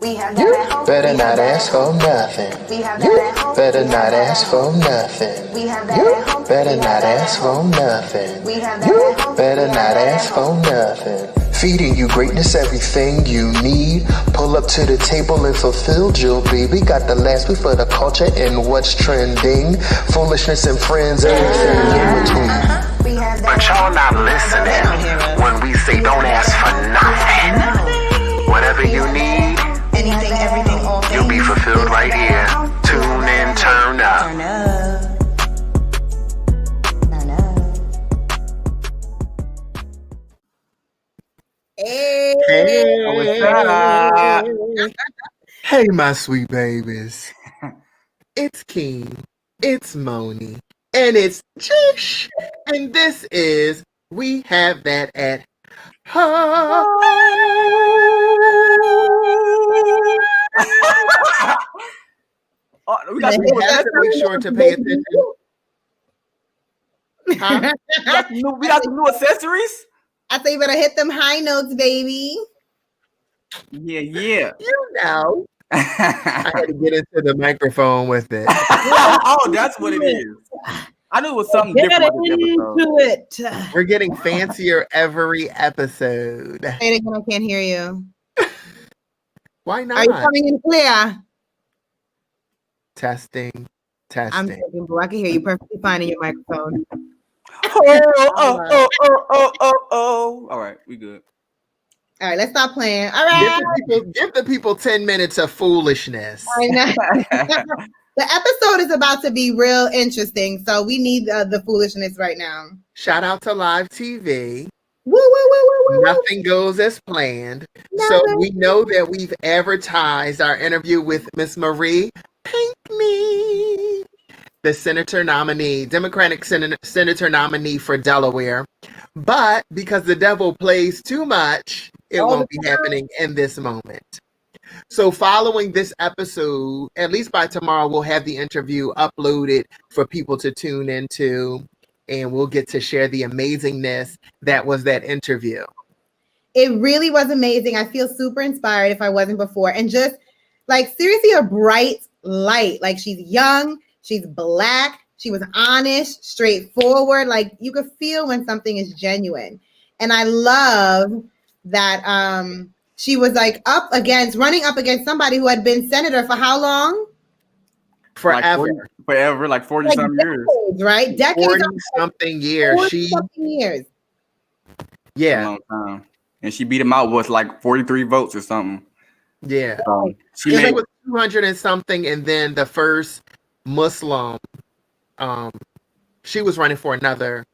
You better not ask for nothing. You better not ask for nothing. You better not ask for nothing. You better not ask for nothing. Feeding you greatness, everything you need. Pull up to the table and fulfill Jill, baby. Got the last week for the culture and what's trending. Foolishness and friends, everything in between. But y'all not listening when we say don't ask for nothing. Whatever you need, anything, everything, all things, you'll be fulfilled right here. Tune in, turn up. Turn up. Hey, what's up? Hey, my sweet babies. It's Keen, it's Moni, and it's Jish. And this is We Have That at Home. We got You have to make sure to pay attention. Huh? we got some new accessories. I say you better hit them high notes, baby. Yeah. You know. I had to get into the microphone with it. Oh, that's what it is. I knew it was something different about this episode. Into it. We're getting fancier every episode. Say it again, I can't hear you. Why not? Are you coming in clear? Testing. I'm joking, boo. I can hear you perfectly fine in your microphone. Oh. All right, we good. All right, let's stop playing. All right. Give the people 10 minutes of foolishness. I know. The episode is about to be real interesting, so we need the foolishness right now. Shout out to live TV. Woo. Nothing goes as planned. So we know that we've advertised our interview with Miss Marie Pinkney, the senator nominee, Democratic senator nominee for Delaware. But because the devil plays too much, it won't be happening in this moment. So following this episode, at least by tomorrow, we'll have the interview uploaded for people to tune into, and we'll get to share the amazingness that was that interview. It really was amazing. I feel super inspired if I wasn't before. And just like seriously a bright light. Like she's young, she's Black, she was honest, straightforward. Like you could feel when something is genuine. And I love that she was like running up against somebody who had been senator for how long? Forever. Like 40-something years. Right? Decades. 40-something years. 40-something years. Yeah. A long time. And she beat him out with like 43 votes or something. Yeah. She was 200 and something, and then the first Muslim, she was running for another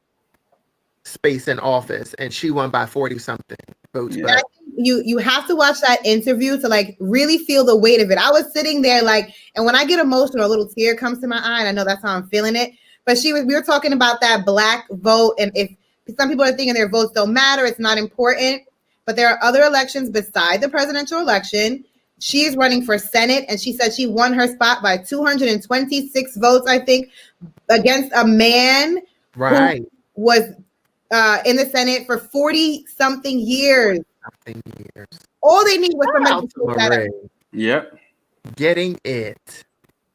space in office, and she won by 40-something votes. Yeah. But You have to watch that interview to like really feel the weight of it. I was sitting there like, and when I get emotional, a little tear comes to my eye, and I know that's how I'm feeling it. But we were talking about that Black vote, and if some people are thinking their votes don't matter, it's not important. But there are other elections beside the presidential election. She is running for Senate, and she said she won her spot by 226 votes, I think, against a man who was in the Senate for 40-something years. All they need was somebody to put that up. Yep. Getting it.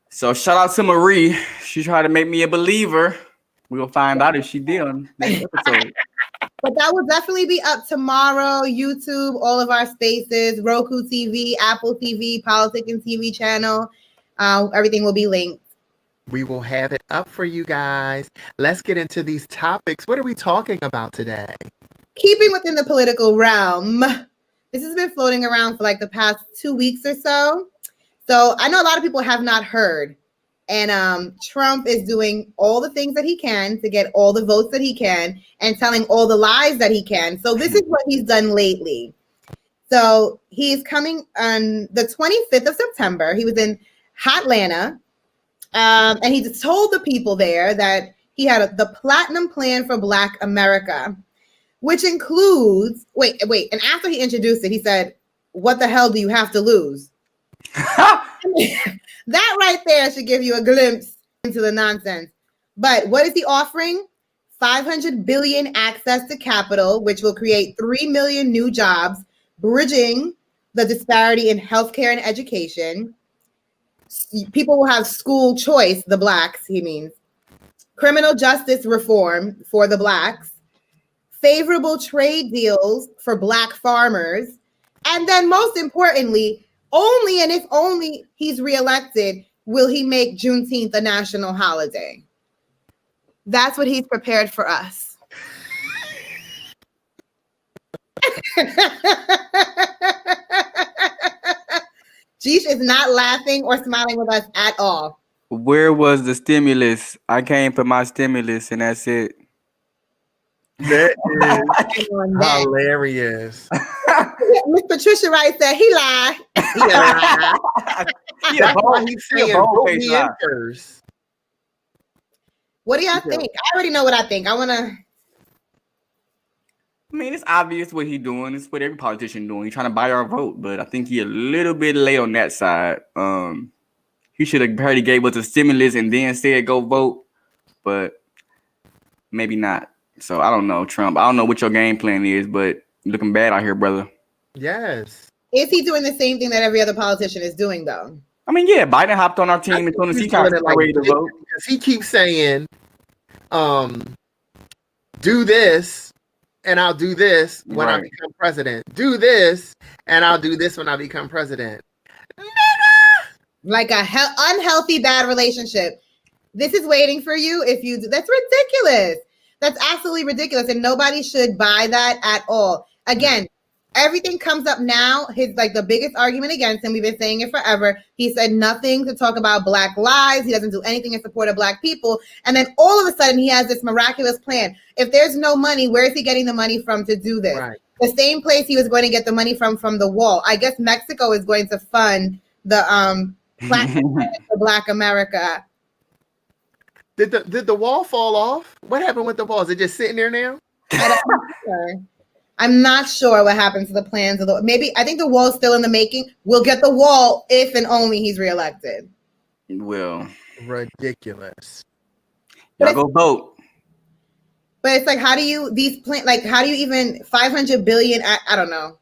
So shout out to Marie. She tried to make me a believer. We'll find out if she did on next episode. But that will definitely be up tomorrow. YouTube, all of our spaces, Roku TV, Apple TV, Politicking TV channel. Everything will be linked. We will have it up for you guys. Let's get into these topics. What are we talking about today? Keeping within the political realm. This has been floating around for like the past 2 weeks or so. So I know a lot of people have not heard. And Trump is doing all the things that he can to get all the votes that he can and telling all the lies that he can. So this is what he's done lately. So he's coming on the 25th of September. He was in Hotlanta. And he told the people there that he had the platinum plan for Black America, which includes, and after he introduced it, he said, "What the hell do you have to lose?" That right there should give you a glimpse into the nonsense. But what is he offering? $500 billion access to capital, which will create 3 million new jobs, bridging the disparity in healthcare and education. People will have school choice, the blacks, he means. Criminal justice reform for the blacks. Favorable trade deals for black farmers. And then most importantly, only and if only he's reelected, will he make Juneteenth a national holiday. That's what he's prepared for us. Jeesh is not laughing or smiling with us at all. Where was the stimulus? I came for my stimulus, and that's it. That is hilarious. Miss Patricia Wright said he lied. He lied. That's why he's saying vote me in first. What do y'all think? I already know what I think. I mean, it's obvious what he's doing. It's what every politician doing. He's trying to buy our vote, but I think he a little bit late on that side. He should have already gave us a stimulus and then said go vote, but maybe not. So I don't know, Trump. I don't know what your game plan is, but you're looking bad out here, brother. Yes. Is he doing the same thing that every other politician is doing, though? I mean, yeah, Biden hopped on our team as soon as he got ready to vote. Because he keeps saying, do this, and I'll do this when I become president. Do this, and I'll do this when I become president. Like a unhealthy, bad relationship. This is waiting for you if you do. That's ridiculous. That's absolutely ridiculous. And nobody should buy that at all. Again, everything comes up now. His the biggest argument against him. We've been saying it forever. He said nothing to talk about Black lives. He doesn't do anything in support of Black people. And then all of a sudden he has this miraculous plan. If there's no money, where is he getting the money from to do this? Right. The same place he was going to get the money from the wall. I guess Mexico is going to fund the platform for Black America. Did the wall fall off? What happened with the wall? Is it just sitting there now? I'm not sure what happened to the plans of I think the wall's still in the making. We'll get the wall if and only he's reelected. Well, ridiculous. Y'all go vote. But it's how do you even 500 billion? I don't know.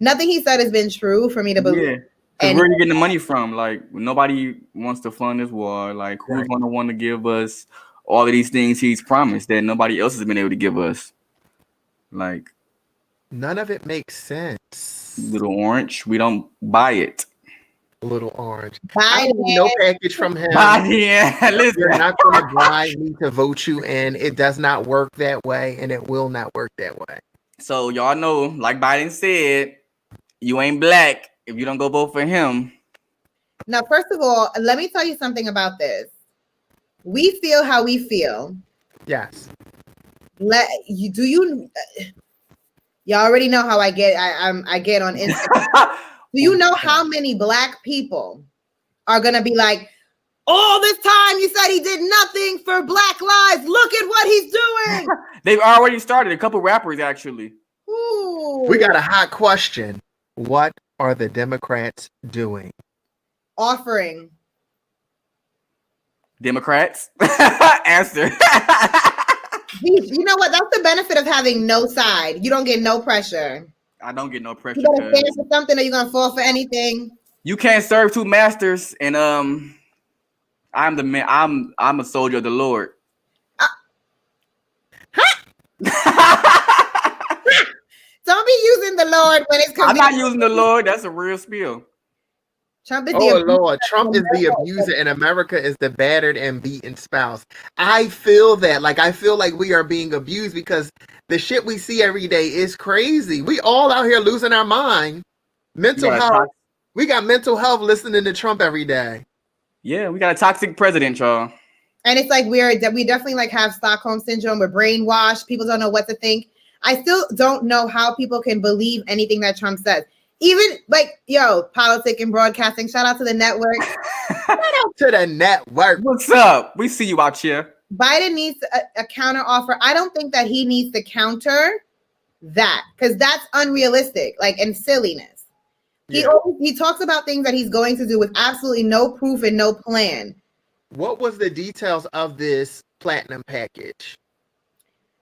Nothing he said has been true for me to believe. Yeah. And where are you getting the money from? Nobody wants to fund this war. Who's going to want to give us all of these things he's promised that nobody else has been able to give us? None of it makes sense. Little Orange, we don't buy it. Little Orange. I need no package from him. Listen. You're not going to bribe me to vote you in. It does not work that way, and it will not work that way. So y'all know, like Biden said, you ain't Black if you don't go vote for him. Now, first of all, let me tell you something about this. We feel how we feel. Yes. Y'all already know how I get. I get on Instagram. Do you know how many Black people are gonna be like, all this time you said he did nothing for Black lives. Look at what he's doing. They've already started. A couple rappers actually. Ooh. We got a hot question. What are the Democrats doing? Offering. Democrats? Answer. You know what? That's the benefit of having no side. You don't get no pressure. I don't get no pressure. You gotta stand for something or you're gonna fall for anything. You can't serve two masters, and I'm the man. I'm a soldier of the Lord. Don't be using the Lord when it's I'm not using the Lord. That's a real spiel. Trump is Lord, Trump is the abuser and America is the battered and beaten spouse. I feel that. I feel like we are being abused because the shit we see every day is crazy. We all out here losing our mind. Mental health. We got mental health listening to Trump every day. Yeah, we got a toxic president, y'all. And it's we definitely have Stockholm syndrome. We're brainwashed. People don't know what to think. I still don't know how people can believe anything that Trump says. Even politics and broadcasting. Shout out to the network. Shout out to the network. What's up? We see you out here. Biden needs a counter offer. I don't think that he needs to counter that because that's unrealistic, and silliness. Yeah. He talks about things that he's going to do with absolutely no proof and no plan. What was the details of this platinum package?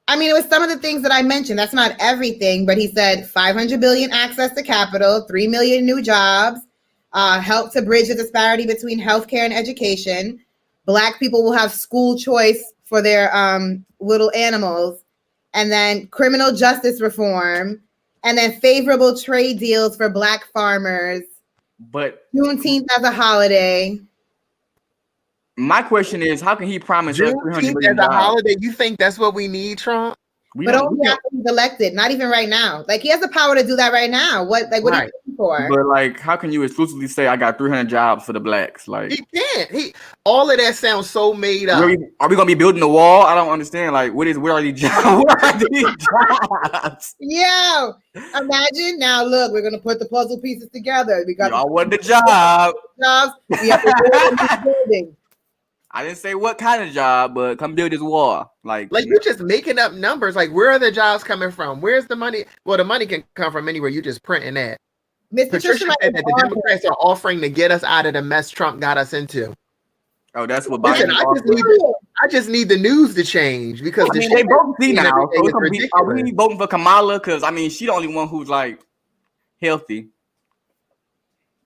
I mean, it was some of the things that I mentioned. That's not everything, but he said 500 billion access to capital, 3 million new jobs, help to bridge the disparity between healthcare and education. Black people will have school choice for their little animals, and then criminal justice reform, and then favorable trade deals for Black farmers. But Juneteenth as a holiday. my question is, how can he promise us 300 Juneteenth million as a jobs? holiday. You think that's what we need, Trump? But only after he's elected, not even right now. Like, he has the power to do that right now. What are you looking for? But like, how can you exclusively say I got 300 jobs for the Blacks? Like, He can't. All of that sounds so made up. are we gonna be building a wall? I don't understand. Like, where are these jobs? Where are these jobs? Yeah. Imagine now. Look, we're gonna put the puzzle pieces together. We got y'all want the job. jobs. We have to build this building. I didn't say what kind of job, but come build this wall. Like you're just making up numbers. Like, where are the jobs coming from? Where's the money? Well, the money can come from anywhere. You just printing that. Patricia said that the Democrats are offering to get us out of the mess Trump got us into. Oh, that's what Listen, Biden. I just need the news to change because they both see now. So are we voting for Kamala? Because I mean, she's the only one who's like healthy.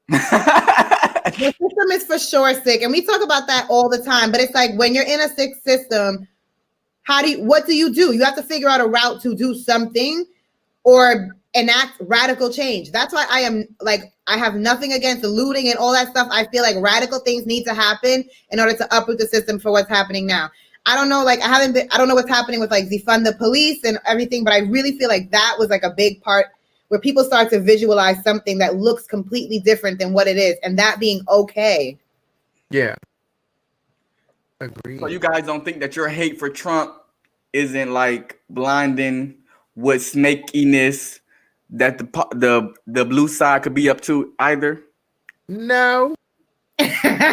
The system is for sure sick, and we talk about that all the time. But it's like, when you're in a sick system, what do? You have to figure out a route to do something or enact radical change. That's why I have nothing against the looting and all that stuff. I feel like radical things need to happen in order to uproot the system for what's happening now. I don't know, I don't know what's happening with like defund the police and everything, but I really feel like that was like a big part where people start to visualize something that looks completely different than what it is, and that being okay. Yeah. Agreed. So you guys don't think that your hate for Trump isn't like blinding what snakiness that the blue side could be up to either? No. I'm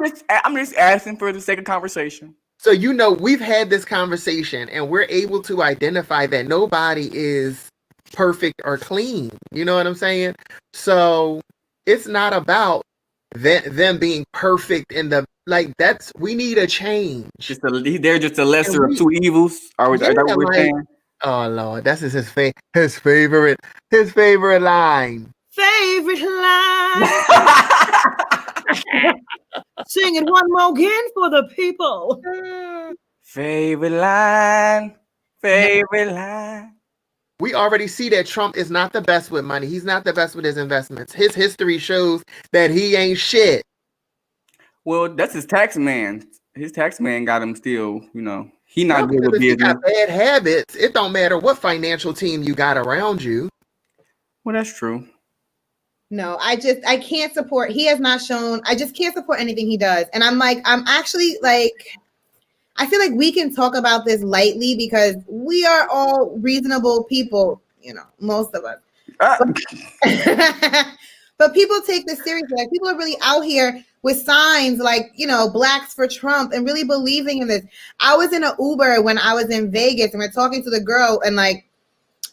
just asking for the sake of conversation. So, we've had this conversation and we're able to identify that nobody is perfect or clean. You know what I'm saying? So it's not about them being perfect in the, like, we need a change. They're just a lesser of two evils. Is that what we're saying? Oh Lord, that's his favorite line. Favorite line. Sing it one more again for the people. Favorite line. We already see that Trump is not the best with money. He's not the best with his investments. His history shows that he ain't shit. Well, that's his tax man. His tax man got him still, he not good with business. He got bad habits. It don't matter what financial team you got around you. Well, that's true. No, I can't support. He has not shown. I just can't support anything he does. And I'm actually like, I feel like we can talk about this lightly because we are all reasonable people, most of us. But people take this seriously. Like, people are really out here with signs like, Blacks for Trump and really believing in this. I was in an Uber when I was in Vegas and we're talking to the girl and like,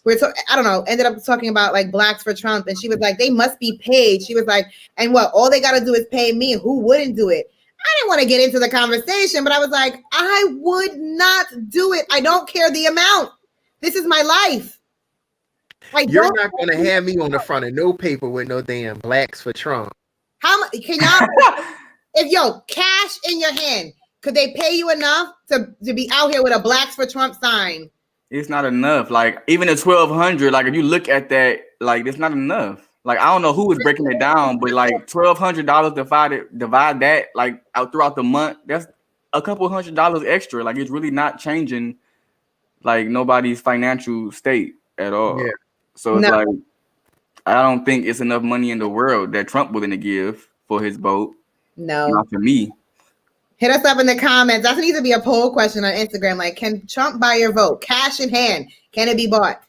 ended up talking about like Blacks for Trump. And she was like, they must be paid. She was like, and what, all they got to do is pay me. Who wouldn't do it? I didn't want to get into the conversation, but I was like, I would not do it. I don't care the amount. This is my life. You're not going to have me on the front of no paper with no damn Blacks for Trump. How much can y'all, cash in your hand, could they pay you enough to be out here with a Blacks for Trump sign? It's not enough. Like, even at $1,200, like if you look at that, like it's not enough. Like, I don't know who was breaking it down, but like $1,200 divide that like out throughout the month, that's a couple $100 extra. Like, it's really not changing like nobody's financial state at all. Yeah. So it's like, I don't think it's enough money in the world that Trump willing to give for his vote. No, not for me. Hit us up in the comments. That needs to be a poll question on Instagram. Like, can Trump buy your vote? Cash in hand. Can it be bought?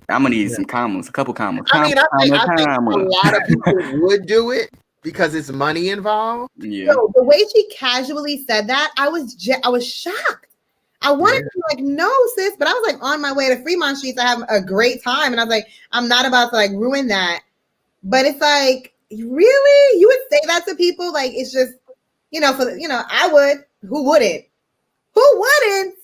I'm gonna need some commas, a couple commas. I think a lot of people would do it because it's money involved. Yeah. So the way she casually said that, I was shocked. I wanted to be like, no, sis, but I was like on my way to Fremont Street to have a great time, and I was like, I'm not about to like ruin that. But it's like, really, you would say that to people? Like, it's just, I would. Who wouldn't? Who wouldn't?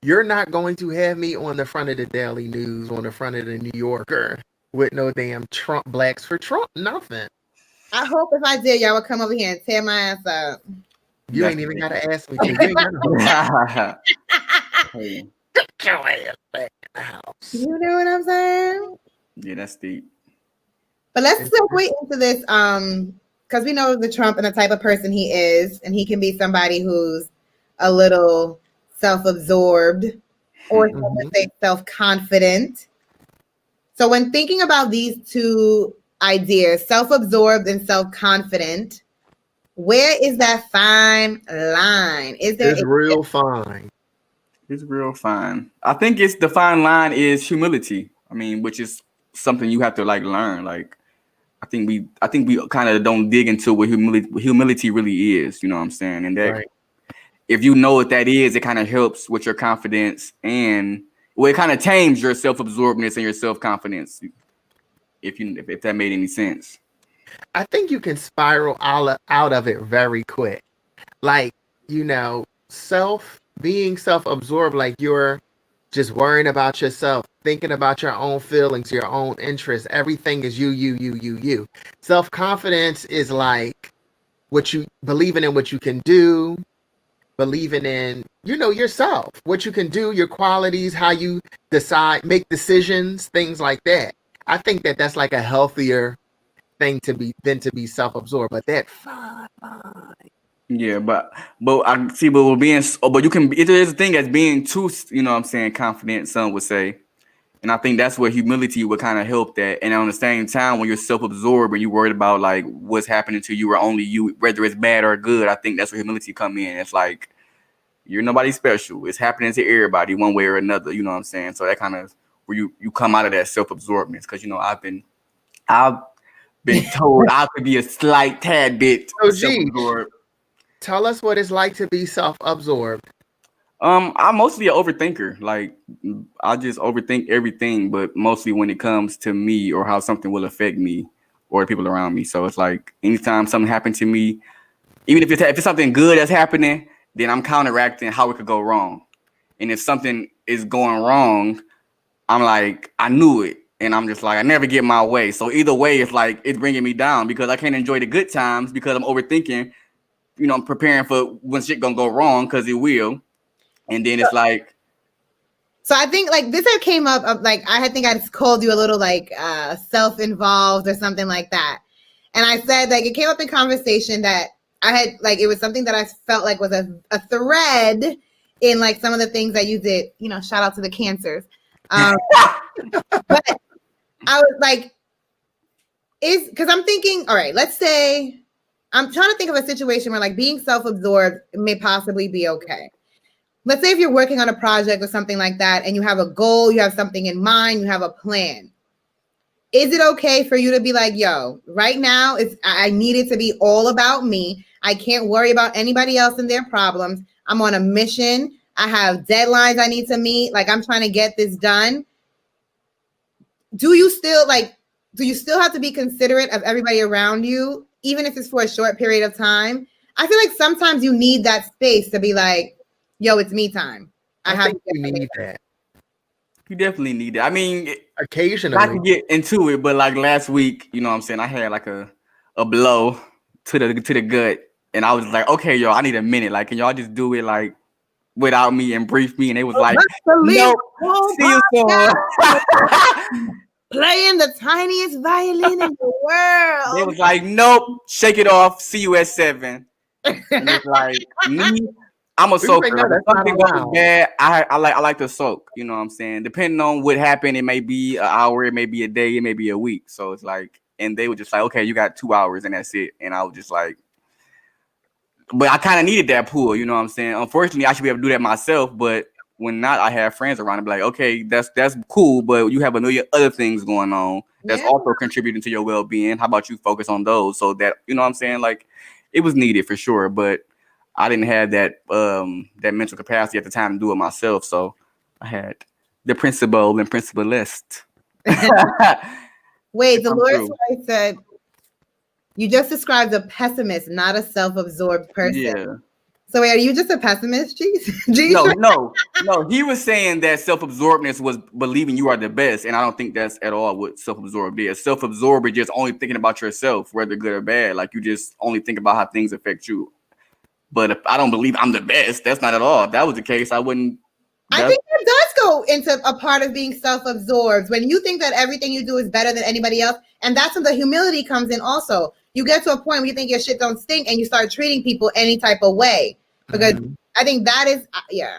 You're not going to have me on the front of the Daily News, on the front of the New Yorker with no damn Trump blacks for Trump, nothing. I hope if I did, y'all would come over here and tear my ass up. You ain't even got to ask me to. You ain't got to. Get your ass back in the house. You know what I'm saying? Yeah, that's deep. But let's segue into this, because we know the Trump and the type of person he is, and he can be somebody who's a little self-absorbed or say self-confident. So when thinking about these two ideas, self-absorbed and self-confident, where is that fine line? Is there? It's real fine. It's real fine. I think it's the fine line is humility. I mean, which is something you have to like learn. Like, I think we kind of don't dig into what humility really is. You know what I'm saying? And that Right. if you know what that is, it kind of helps with your confidence and it kind of tames your self-absorbedness and your self-confidence. If that made any sense. I think you can spiral out of it very quick. Like, being self-absorbed, like you're just worrying about yourself, thinking about your own feelings, your own interests. Everything is you. Self-confidence is like what you believing in, what you can do, believing in, yourself, what you can do, your qualities, how you decide, make decisions, things like that. I think that that's like a healthier thing than to be self-absorbed, but that fine. Yeah, but I see, but we're being, but you can. It is a thing as being too, confident. Some would say, and I think that's where humility would kind of help that. And on the same time, when you're self-absorbed and you're worried about like what's happening to you or only you, whether it's bad or good, I think that's where humility come in. It's like you're nobody special. It's happening to everybody one way or another. You know what I'm saying? So that kind of where you come out of that self-absorbedness, because I've been told I could be a slight tad bit self-absorbed. Tell us what it's like to be self-absorbed. I'm mostly an overthinker. Like, I just overthink everything, but mostly when it comes to me or how something will affect me or the people around me. So it's like anytime something happened to me, even if it's something good that's happening, then I'm counteracting how it could go wrong. And if something is going wrong, I'm like, I knew it. And I'm just like, I never get my way. So either way, it's like, it's bringing me down because I can't enjoy the good times because I'm overthinking, I'm preparing for when shit gonna go wrong, because it will. And then it's like. So I think like this came up of like, I think I called you a little like self-involved or something like that. And I said like, it came up in conversation that I had like, it was something that I felt like was a thread in like some of the things that you did, shout out to the cancers. But I was like, because I'm thinking, all right, let's say, I'm trying to think of a situation where like being self-absorbed may possibly be okay. Let's say if you're working on a project or something like that and you have a goal, you have something in mind, you have a plan. Is it okay for you to be like, yo, right now I need it to be all about me. I can't worry about anybody else and their problems. I'm on a mission. I have deadlines I need to meet. Like I'm trying to get this done. Do you still have to be considerate of everybody around you, even if it's for a short period of time? I feel like sometimes you need that space to be like, yo, it's me time. I think you need that. You definitely need that. I mean, occasionally. I can get into it, but like last week, you know what I'm saying? I had like a blow to the gut. And I was like, okay, yo, I need a minute. Like, can y'all just do it like without me and brief me? And they was like, no, see you soon. Playing the tiniest violin in the world. They was like, nope, shake it off. See you at 7. And it's like me, I'm a soaker. If something goes bad, I like to soak. You know what I'm saying? Depending on what happened, it may be an hour, it may be a day, it may be a week. So it's like, and they were just like, okay, you got 2 hours and that's it. And I was just like, but I kind of needed that pull. You know what I'm saying? Unfortunately, I should be able to do that myself, but when not, I have friends around and be like, okay, that's cool, but you have a million other things going on that's also contributing to your well-being. How about you focus on those? So that, you know what I'm saying? Like, it was needed for sure, but I didn't have that mental capacity at the time to do it myself. So I had the principal and principalist. Wait, Dolores Rice said, you just described a pessimist, not a self-absorbed person. Yeah. So wait, are you just a pessimist, Jeez? No. He was saying that self-absorbedness was believing you are the best, and I don't think that's at all what self-absorbed is. Self-absorbed is just only thinking about yourself, whether good or bad. Like you just only think about how things affect you. But if I don't believe I'm the best, that's not at all. If that was the case, I wouldn't. I think that does go into a part of being self-absorbed. When you think that everything you do is better than anybody else, and that's when the humility comes in also. You get to a point where you think your shit don't stink and you start treating people any type of way. Because I think that is, yeah.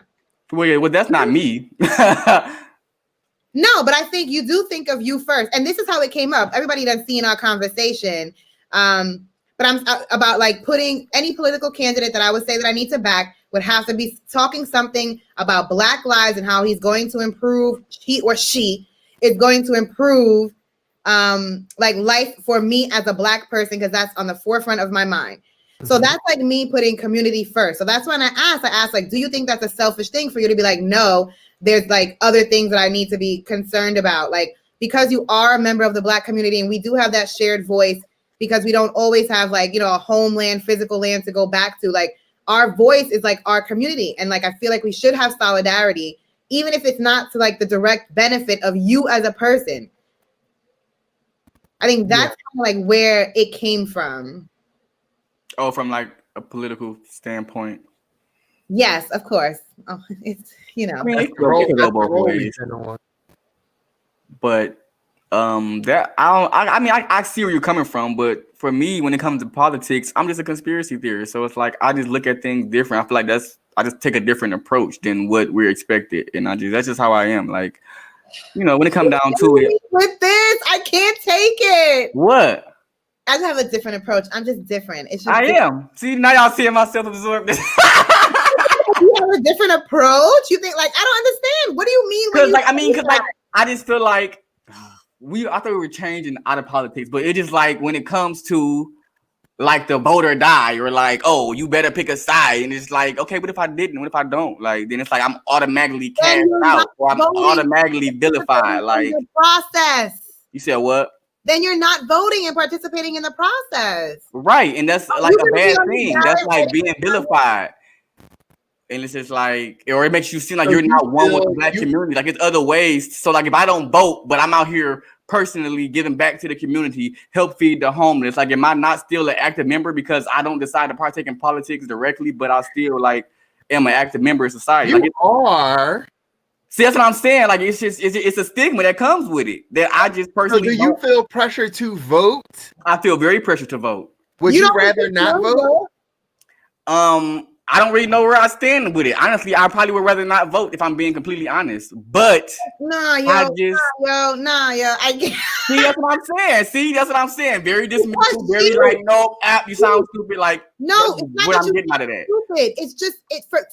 Well, that's not me. No, but I think you do think of you first. And this is how it came up. Everybody done seen our conversation. But I'm about like putting any political candidate that I would say that I need to back would have to be talking something about Black lives and how he's going to improve, he or she is going to improve like life for me as a Black person, because that's on the forefront of my mind. So that's like me putting community first. So that's when I asked like, do you think that's a selfish thing for you to be like, no, there's like other things that I need to be concerned about? Like, because you are a member of the Black community and we do have that shared voice, because we don't always have like, you know, a homeland, physical land to go back to. Like our voice is like our community. And like, I feel like we should have solidarity, even if it's not to like the direct benefit of you as a person. I think that's kind of like where it came from. Oh, from like a political standpoint. Yes, of course. Oh, it's, you know. I mean, it could go both ways. But that I see where you're coming from, but for me, when it comes to politics, I'm just a conspiracy theorist. So it's like I just look at things different. I feel like I just take a different approach than what we're expected, and that's just how I am. Like, you know, when it comes down to it. With this, I can't take it. What? I just have a different approach. I'm just different. It's just I am. See, now y'all seeing myself absorbed. You have a different approach? You think like I don't understand. What do you mean? Because I just feel like I thought we were changing out of politics, but it's just like when it comes to like the vote or die, or like, oh, you better pick a side, and it's like, okay, what if I didn't? What if I don't? Like, then it's like I'm automatically cast out, or I'm automatically vilified. Like the process. You said what? Then you're not voting and participating in the process. Right. And that's like a bad thing. That's like being vilified. And it's just like, or it makes you seem like you're not one with the Black community. Like it's other ways. So like if I don't vote, but I'm out here personally giving back to the community, help feed the homeless, like am I not still an active member because I don't decide to partake in politics directly, but I still like am an active member of society? You like are. See, that's what I'm saying. Like it's a stigma that comes with it that I just personally. So do you feel pressure to vote? I feel very pressured to vote. Would you rather not vote? I don't really know where I stand with it. Honestly, I probably would rather not vote if I'm being completely honest. But I can't. See, that's what I'm saying. Very dismissive, very like, no, you sound stupid. Like, no, it's not what I'm getting out of that. Stupid. It's just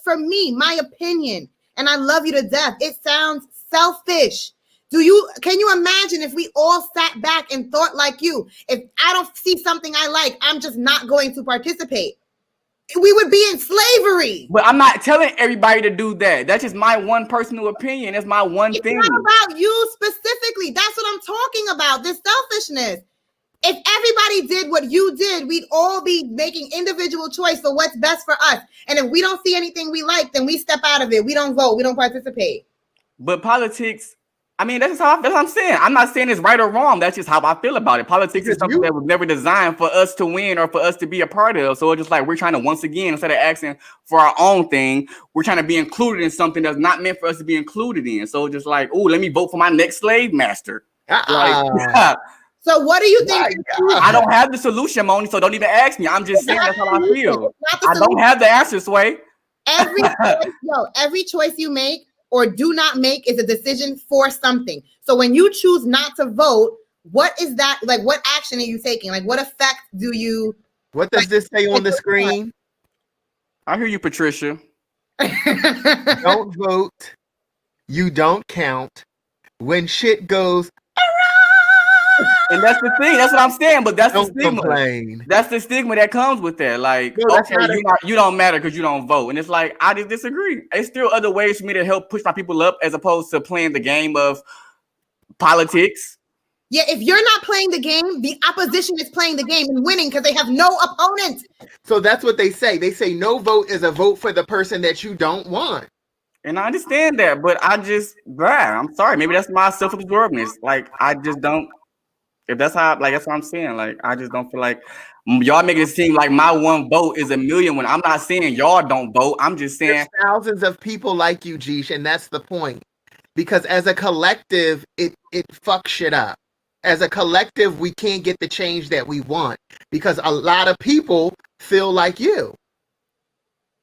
for me, my opinion. And I love you to death. It sounds selfish. Can you imagine if we all sat back and thought like you? If I don't see something I like, I'm just not going to participate. We would be in slavery. But I'm not telling everybody to do that. That's just my one personal opinion. That's my one thing. It's not about you specifically. That's what I'm talking about. This selfishness. If everybody did what you did, we'd all be making individual choice for what's best for us. And if we don't see anything we like, then we step out of it. We don't vote. We don't participate. But politics, I mean, that's what I'm saying. I'm not saying it's right or wrong. That's just how I feel about it. Politics is something that was never designed for us to win or for us to be a part of. So it's just like we're trying to, once again, instead of asking for our own thing, we're trying to be included in something that's not meant for us to be included in. So it's just like, oh, let me vote for my next slave master. Like, so what do you think? I don't have the solution, Moni, so don't even ask me. I'm just saying that's how I feel. I don't have the answer, Sway. Every choice you make or do not make is a decision for something. So when you choose not to vote, what is that? Like, what action are you taking? Like, what effect do you? What does this say on the screen? I hear you, Patricia. Don't vote. You don't count. When shit goes. And that's the thing. That's what I'm saying. But that's the stigma. Complain. That's the stigma that comes with that. Like, okay, you don't matter because you don't vote. And it's like, I just disagree. There's still other ways for me to help push my people up as opposed to playing the game of politics. Yeah, if you're not playing the game, the opposition is playing the game and winning because they have no opponent. So that's what they say. They say no vote is a vote for the person that you don't want. And I understand that, but I'm sorry. Maybe that's my self-absorbedness. Like, I just don't. If that's how, like, that's what I'm saying. Like, I just don't feel like y'all make it seem like my one vote is a million. When I'm not saying y'all don't vote, I'm just saying there's thousands of people like you, Jeesh, and that's the point. Because as a collective, it fucks shit up. As a collective, we can't get the change that we want because a lot of people feel like you.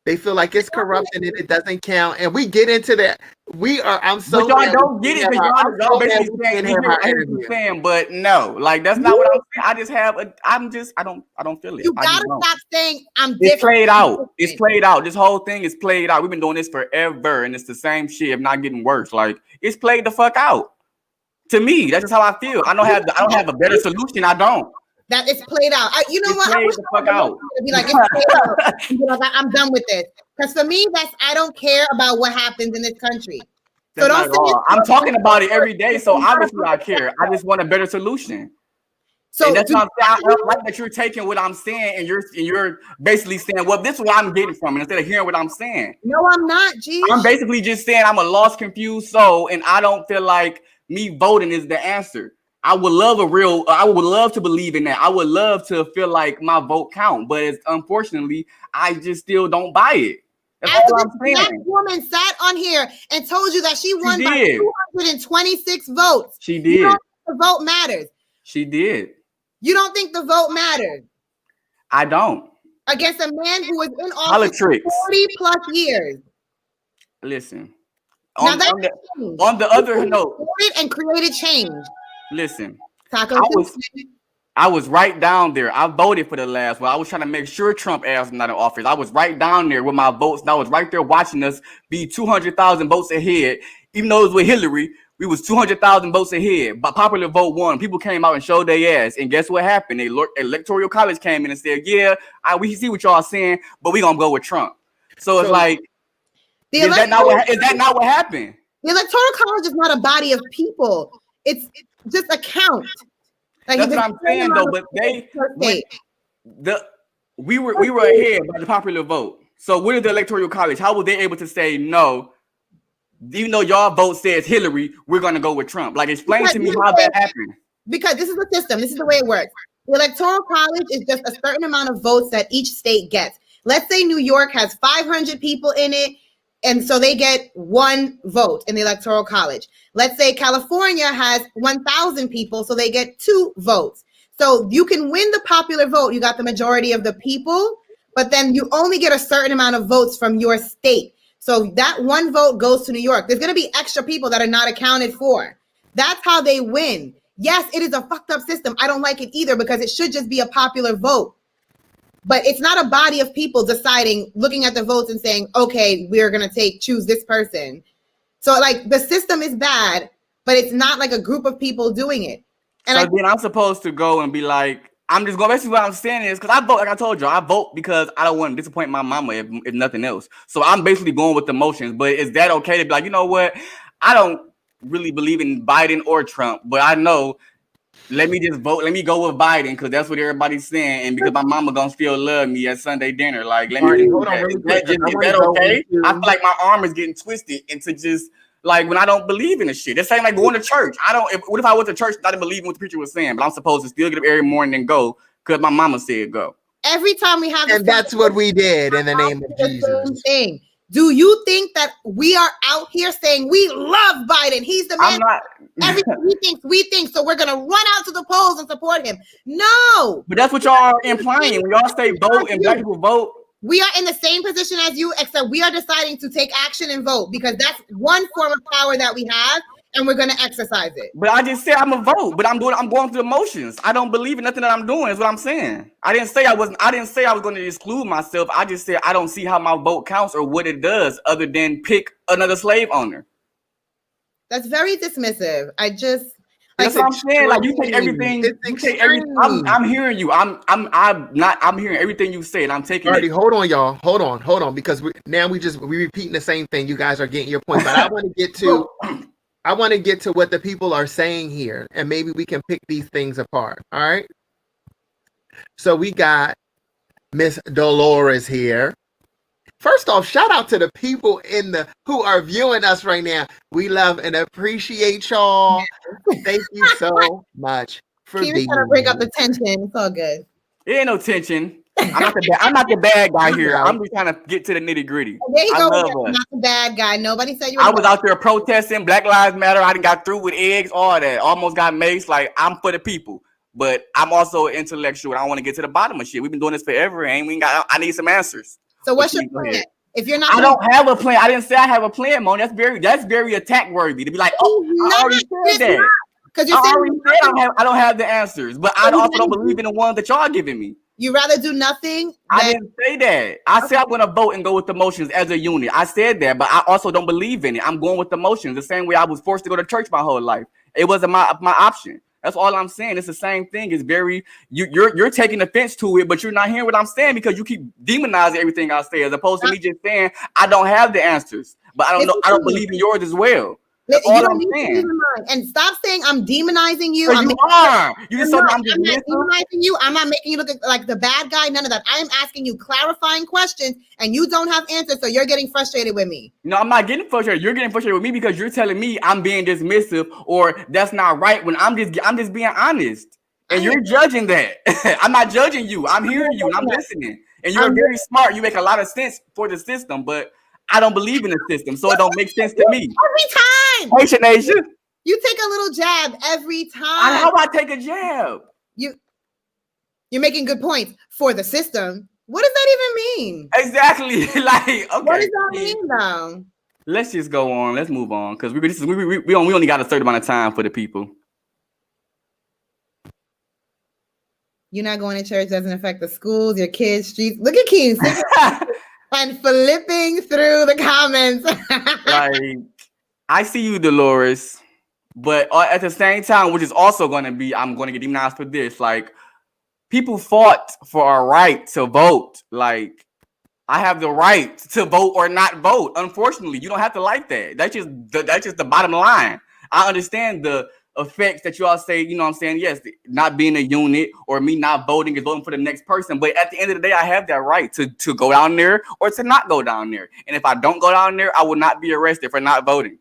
They feel like it's corrupt and it doesn't count. And we get into that. I'm so but y'all don't get it because y'all basically saying, but no, like that's not what I'm saying. I don't feel it. You gotta stop saying I'm different. It's played out. It's played out. This whole thing is played out. We've been doing this forever, and it's the same shit, if not getting worse. Like it's played the fuck out. To me, that's just how I feel. I don't have a better solution. I don't. That it's played out. You know what? I wish the fuck out. Be like, it's played out. You know, like, I'm done with this. Because for me, I don't care about what happens in this country. So I'm talking about it every day, so obviously I care. I just want a better solution. So and that's what I don't like that you're taking what I'm saying and you're basically saying, well, this is what I'm getting from it instead of hearing what I'm saying. No, I'm not, G. I'm basically just saying I'm a lost, confused soul, and I don't feel like me voting is the answer. I would love to believe in that. I would love to feel like my vote count, but unfortunately, I just still don't buy it. That's all I'm saying. That woman sat on here and told you that she won by 226 votes. She did. You don't think the vote matters. She did. You don't think the vote matters? I don't. Against a man who was in office for 40 plus years. Listen. On the other note, and created change. Listen, I was right down there. I voted for the last one. I was trying to make sure Trump ass was not in office. I was right down there with my votes, and I was right there watching us be 200,000 votes ahead. Even though it was with Hillary, we was 200,000 votes ahead. But popular vote won. People came out and showed their ass, and guess what happened? The Electoral College came in and said, "Yeah, we see what y'all saying, but we gonna go with Trump." So it's like. Is that not what happened? The Electoral College is not a body of people. It's just a count. Like, that's what I'm saying, though. But we were ahead by the popular vote. So what is the Electoral College? How were they able to say no? Even though y'all vote says Hillary, we're gonna go with Trump. Like, explain to me how that happened. Because this is the system. This is the way it works. The Electoral College is just a certain amount of votes that each state gets. Let's say New York has 500 people in it. And so they get 1 vote in the Electoral College. Let's say California has 1,000 people, so they get 2 votes. So you can win the popular vote. You got the majority of the people, but then you only get a certain amount of votes from your state. So that 1 vote goes to New York. There's going to be extra people that are not accounted for. That's how they win. Yes, it is a fucked up system. I don't like it either because it should just be a popular vote. But it's not a body of people deciding, looking at the votes and saying, okay, we're going to choose this person. So like the system is bad, but it's not like a group of people doing it. And so then I'm supposed to go and be like, I'm just going, basically what I'm saying is, because I vote, like I told you, I vote because I don't want to disappoint my mama if nothing else. So I'm basically going with the motions. But is that okay to be like, you know what? I don't really believe in Biden or Trump, but I know, let me just vote. Let me go with Biden because that's what everybody's saying, and because my mama gonna still love me at Sunday dinner. Like, let me. Hold on, is that okay? I feel like my arm is getting twisted into just like when I don't believe in the shit. That's same like going to church. What if I went to church and I didn't believe in what the preacher was saying, but I'm supposed to still get up every morning and go because my mama said go. Every time we have, and that's what we did in the name of Jesus. Thing. Do you think that we are out here saying we love Biden? He's the man. Everything we think. So we're gonna run out to the polls and support him. No. But that's what y'all are implying. When y'all say vote and black people vote. We are in the same position as you, except we are deciding to take action and vote because that's one form of power that we have, and we're gonna exercise it. But I just said I'm a vote, but I'm going through the motions. I don't believe in nothing that I'm doing, is what I'm saying. I didn't say I was going to exclude myself. I just said I don't see how my vote counts or what it does other than pick another slave owner. That's very dismissive. That's what I'm saying. Like, you take everything. I'm hearing you. I'm hearing everything you say, and I'm taking it. Hold on, y'all. Hold on, because we repeating the same thing. You guys are getting your point, but I want to get to I want to get to what the people are saying here, and maybe we can pick these things apart. All right. So we got Miss Dolores here. First off, shout out to the people who are viewing us right now. We love and appreciate y'all. Thank you so much for Keep being trying to break here. up the tension. It's all good. It ain't no tension. I'm not the bad guy here. I'm just trying to get to the nitty gritty. There you I go. love You're us. not the bad guy. Nobody said you were. I was out there protesting Black Lives Matter. I done got through with eggs, all that. Almost got maced. Like, I'm for the people. But I'm also intellectual, and I want to get to the bottom of shit. We've been doing this forever, and I need some answers. So what's your plan? If you're not, I don't have a plan. I didn't say I have a plan, Mon. That's very attack worthy to be like, oh, I already said that. Because you said I don't have the answers, but I also don't believe in the ones that y'all giving me. You rather do nothing? I didn't say that. I said I'm going to vote and go with the motions as a unit. I said that, but I also don't believe in it. I'm going with the motions the same way I was forced to go to church my whole life. It wasn't my option. That's all I'm saying. It's the same thing. It's you're taking offense to it, but you're not hearing what I'm saying because you keep demonizing everything I say, as opposed to me just saying I don't have the answers, but I don't believe in yours as well. That's all I'm saying. And stop saying I'm demonizing you. You are. You just told me I'm not demonizing you. I'm not making you look like the bad guy. None of that. I am asking you clarifying questions, and you don't have answers, so you're getting frustrated with me. No, I'm not getting frustrated. You're getting frustrated with me because you're telling me I'm being dismissive or that's not right when I'm just being honest. And you're judging that. I'm not judging you. I'm hearing you and I'm listening. And you're very smart. You make a lot of sense for the system, but I don't believe in the system, so it don't make sense to me. Every time. Haitian Asia. You take a little jab every time. How I take a jab? You're making good points for the system. What does that even mean? Exactly. Like, okay. What does that mean, though? Let's just go on. Let's move on because we only got a certain amount of time for the people. You're not going to church doesn't affect the schools, your kids, streets. Look at Keith and flipping through the comments. Like, I see you, Dolores, but at the same time, which is also going to be, I'm going to get demonized for this. Like, people fought for our right to vote. Like, I have the right to vote or not vote. Unfortunately, you don't have to like that. That's just the bottom line. I understand the effects that you all say, you know what I'm saying? Yes, not being a unit or me not voting is voting for the next person. But at the end of the day, I have that right to go down there or to not go down there. And if I don't go down there, I will not be arrested for not voting.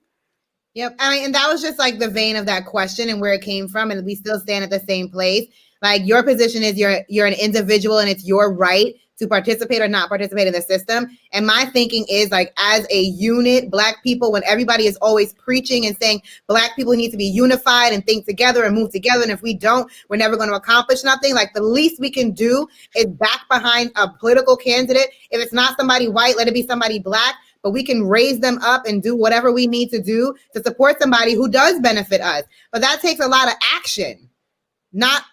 Yep. I mean, and that was just like the vein of that question and where it came from. And we still stand at the same place. Like, your position is you're an individual and it's your right to participate or not participate in the system. And my thinking is, like, as a unit, Black people, when everybody is always preaching and saying Black people need to be unified and think together and move together. And if we don't, we're never going to accomplish nothing. Like, the least we can do is back behind a political candidate. If it's not somebody white, let it be somebody Black. But we can raise them up and do whatever we need to do to support somebody who does benefit us. But that takes a lot of action, not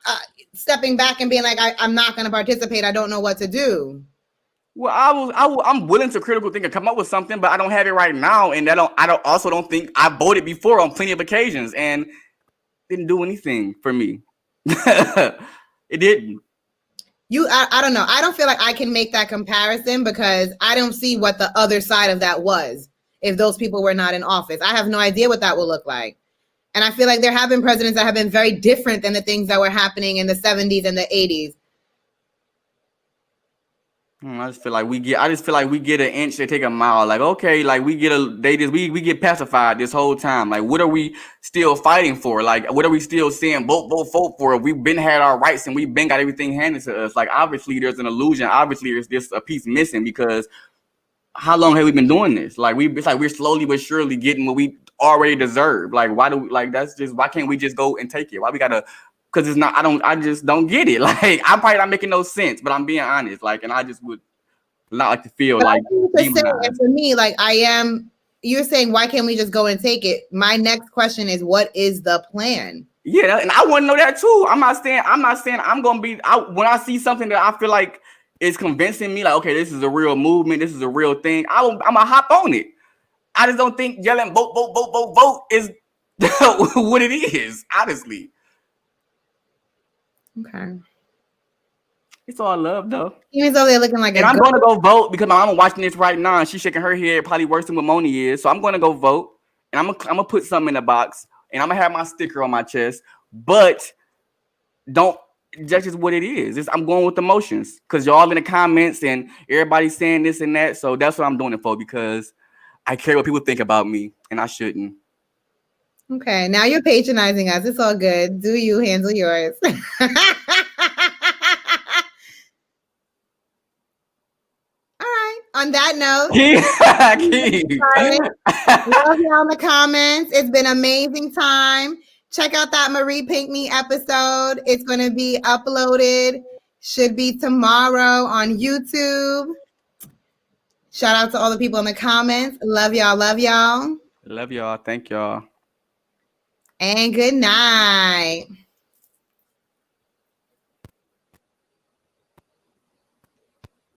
stepping back and being like, I'm not going to participate. I don't know what to do. Well, I'm willing to critical think and come up with something, but I don't have it right now. And I also don't think I voted before on plenty of occasions and didn't do anything for me. It didn't. I don't know. I don't feel like I can make that comparison because I don't see what the other side of that was if those people were not in office. I have no idea what that will look like. And I feel like there have been presidents that have been very different than the things that were happening in the 70s and the 80s. I just feel like we get an inch, they take a mile. Like, okay, like we get pacified this whole time. Like, what are we still fighting for? Like, what are we still saying vote for? We've been had our rights and we've been got everything handed to us. Like, obviously there's an illusion. Obviously there's this a piece missing because how long have we been doing this? Like, it's like we're slowly but surely getting what we already deserve. Like, why can't we just go and take it? Why we gotta? Because it's not. I just don't get it. Like, I'm probably not making no sense, but I'm being honest. Like, and I just would not like to feel like. And for me, like, you're saying, why can't we just go and take it? My next question is, what is the plan? Yeah, and I want to know that too. I'm not saying I'm gonna be. When I see something that I feel like is convincing me, like, okay, this is a real movement, this is a real thing, I'm gonna hop on it. I just don't think yelling vote is what it is, honestly. Okay. It's all love, though. Even though they're looking like, and I'm gonna go vote because my mama watching this right now and she's shaking her head, probably worse than what Moni is. So I'm gonna go vote and I'm gonna put something in the box, and I'm gonna have my sticker on my chest, but don't. That's just what it is. I'm going with emotions because y'all in the comments and everybody's saying this and that. So that's what I'm doing it for, because I care what people think about me, and I shouldn't. Okay, now you're patronizing us. It's all good. Do you handle yours? All right. On that note, love y'all in the comments. It's been an amazing time. Check out that Marie Pinkney episode. It's going to be uploaded. Should be tomorrow on YouTube. Shout out to all the people in the comments. Love y'all. Love y'all. Love y'all. Thank y'all. And good night.